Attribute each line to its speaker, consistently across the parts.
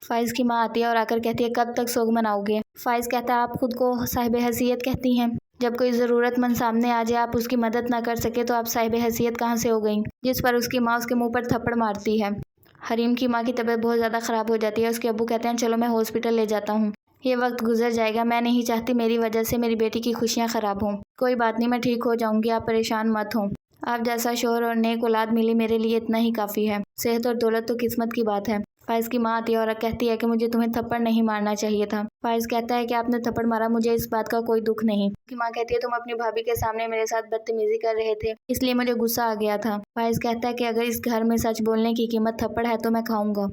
Speaker 1: فائز کی ماں آتی ہے اور آ کر کہتی ہے کب تک سوگ مناؤگے؟ فائز کہتا ہے آپ خود کو صاحب حیثیت کہتی ہیں، جب کوئی ضرورت مند سامنے آ جائے آپ اس کی مدد نہ کر سکے تو آپ صاحب حیثیت کہاں سے ہو گئیں؟ جس پر اس کی ماں اس کے منہ پر تھپڑ مارتی ہے۔ حریم کی ماں کی طبیعت بہت زیادہ خراب ہو جاتی ہے۔ اس کے ابو کہتے ہیں چلو میں ہاسپٹل لے جاتا ہوں، یہ وقت گزر جائے گا، میں نہیں چاہتی میری وجہ سے میری بیٹی کی خوشیاں خراب ہوں۔ کوئی بات نہیں، میں ٹھیک ہو جاؤں گی، آپ پریشان مت ہوں، آپ جیسا شوہر اور نیک اولاد ملی میرے لیے اتنا ہی کافی ہے، صحت اور دولت تو قسمت کی بات ہے۔ فائز کی ماں آتی ہے اور کہتی ہے کہ مجھے تمہیں تھپڑ نہیں مارنا چاہیے تھا۔ فائز کہتا ہے کہ آپ نے تھپڑ مارا، مجھے اس بات کا کوئی دکھ نہیں۔ اس کی ماں کہتی ہے تم اپنی بھابھی کے سامنے میرے ساتھ بدتمیزی کر رہے تھے، اس لیے مجھے غصہ آ گیا تھا۔ فائز کہتا ہے کہ اگر اس گھر میں سچ بولنے کی قیمت تھپڑ ہے تو میں کھاؤں گا۔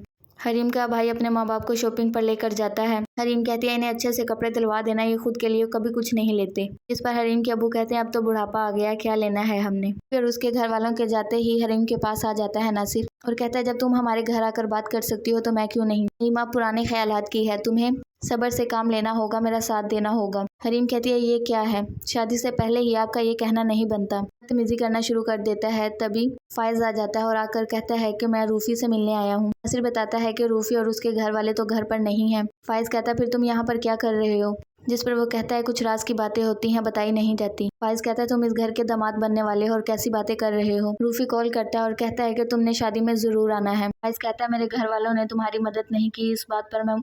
Speaker 1: حریم کا بھائی اپنے ماں باپ کو شاپنگ پر لے کر جاتا ہے۔ حریم کہتی ہے انہیں اچھے سے کپڑے دلوا دینا، یہ خود کے لیے کبھی کچھ نہیں لیتے۔ اس پر حریم کے ابو کہتے ہیں اب تو بڑھاپا آ گیا، کیا لینا ہے ہم نے۔ پھر اس کے گھر والوں کے جاتے ہی حریم کے پاس آ جاتا ہے ناصر اور کہتا ہے جب تم ہمارے گھر آ کر بات کر سکتی ہو تو میں کیوں نہیں؟ میری ماں پرانے خیالات کی ہے، تمہیں صبر سے کام لینا ہوگا، میرا ساتھ دینا ہوگا۔ حریم کہتی ہے یہ کیا ہے، شادی سے پہلے ہی آپ کا یہ کہنا نہیں بنتا۔ بدتمیزی کرنا شروع کر دیتا ہے، تبھی فائز آ جاتا ہے اور آ کر کہتا ہے کہ میں روفی سے ملنے آیا ہوں۔ ناصر بتاتا ہے کہ روفی اور اس کے گھر والے تو گھر پر نہیں ہیں۔ فائز کہتا ہے پھر تم یہاں پر کیا کر رہے ہو؟ جس پر وہ کہتا ہے کچھ راز کی باتیں ہوتی ہیں بتائی نہیں جاتی۔ فائز کہتا ہے تم اس گھر کے داماد بننے والے ہو اور کیسی باتیں کر رہے ہو؟ روفی کال کرتا ہے اور کہتا ہے کہ تم نے شادی میں ضرور آنا ہے۔ فائز کہتا ہے میرے گھر والوں نے تمہاری مدد نہیں کی، اس بات پر میں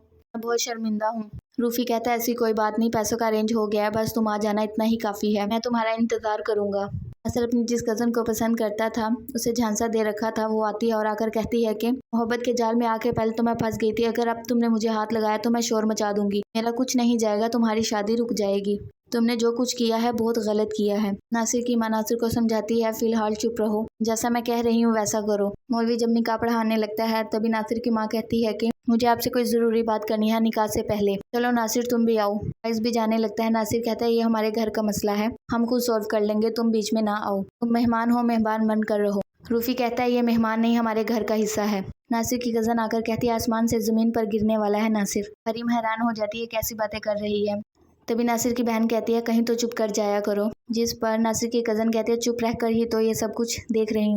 Speaker 1: بہت شرمندہ ہوں۔ روفی کہتا ہے ایسی کوئی بات نہیں، پیسوں کا ارینج ہو گیا ہے، بس تم آ جانا اتنا ہی کافی ہے، میں تمہارا انتظار کروں گا۔ ناصر اپنی جس کزن کو پسند کرتا تھا، اسے جھانسا دے رکھا تھا، وہ آتی ہے اور آ کر کہتی ہے کہ محبت کے جال میں آ کے پہلے تو میں پھنس گئی تھی، اگر اب تم نے مجھے ہاتھ لگایا تو میں شور مچا دوں گی، میرا کچھ نہیں جائے گا، تمہاری شادی رک جائے گی، تم نے جو کچھ کیا ہے بہت غلط کیا ہے۔ ناصر کی ماں ناصر کو سمجھاتی ہے فی الحال چپ رہو، جیسا میں کہہ رہی ہوں ویسا کرو۔ مولوی جب نکاح پڑھانے لگتا ہے تبھی ناصر کی ماں کہتی ہے کہ مجھے آپ سے کوئی ضروری بات کرنی ہے نکاح سے پہلے، چلو ناصر تم بھی آؤ۔ فائز بھی جانے لگتا ہے۔ ناصر کہتا ہے یہ ہمارے گھر کا مسئلہ ہے، ہم خود سولو کر لیں گے، تم بیچ میں نہ آؤ، تم مہمان ہو، مہمان بن کر رہو۔ روفی کہتا ہے یہ مہمان نہیں ہمارے گھر کا حصہ ہے۔ ناصر کی کزن آ کر کہتی ہے آسمان سے زمین پر گرنے والا ہے ناصر۔ حریم حیران ہو جاتی ہے کیسی باتیں کر رہی ہے۔ تبھی ناصر کی بہن کہتی ہے کہیں تو چپ کر جایا کرو، جس پر ناصر کی کزن کہتی ہے چپ رہ کر ہی تو یہ سب کچھ دیکھ رہی ہوں۔